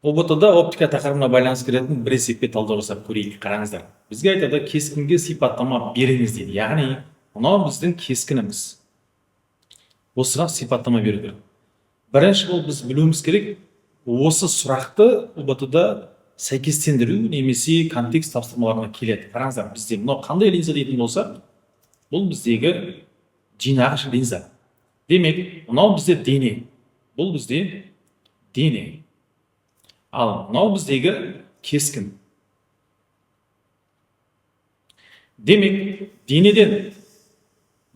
ұбт-да оптика тақырыбына байланысты келетін бір есепке талдау жасап көрейік. Қараңыздар. Бізге айтады, кескінге сипаттама беріңіз дейді. Яғни, мынау біздің кескініміз. Осыған сипаттама беру керек. Бірінші бұл біз білуіміз керек, осы сұрақты ұбт-да сәйкестендіру немесе контекст тапсырмаларына келеді. Қараңыздар, бізде мынау қандай линза дейтін болса, бұл біздегі жинағыш линза. Демек, мынау бізде дене. Бұл бізде дене. Ал мынау біздегі кескін. Демек, денеден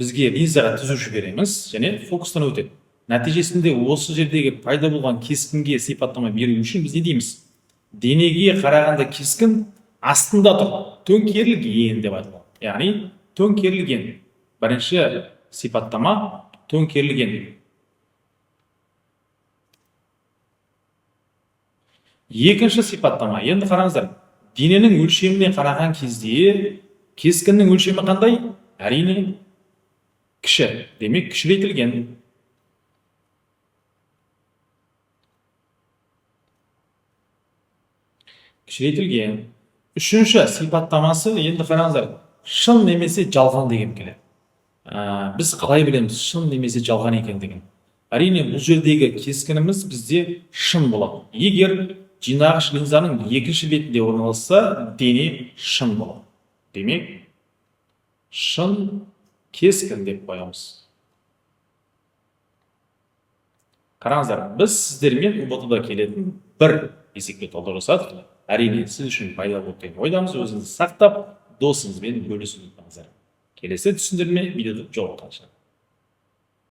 бізге линзаға түзуші береміз, және фокустан өтеді. Нәтижесінде осы жердегі пайда болған кескінге сипаттама беру үшін біз не дейміз? Денеге қарағанда кескін астында тұр, төңкерілген деп айтылады. Яғни төңкерілген. Бірінші сипаттама төңкерілген. Екінші сипаттама. Енді қараңыздар, дененің өлшеміне қараған кезде кескіннің өлшемі қандай? Әрине кіші. Демек, кішірейтілген. Кішірейтілген. Үшінші сипаттамасы, енді қараңыздар, шын немесе жалған деген келеді. Біз қалай білеміз шын немесе жалған екендігін? Әрине бұл жердегі кескініміз бізде шын болады. Егер жинағыш линзаның екінші бетінде орналасса, дене шын болады. Демек, шын кескін деп қоямыз. Қараңыздар, біз сіздермен ұбт-да келетін бір есепке талдау жасадық. Әрине сіз үшін пайда болды деген ойдамыз. Өзіңізді сақтап, досыңызбен бөлісуді ұмытпаңыздар. Келесі түсіндірме видеода жолыққанша.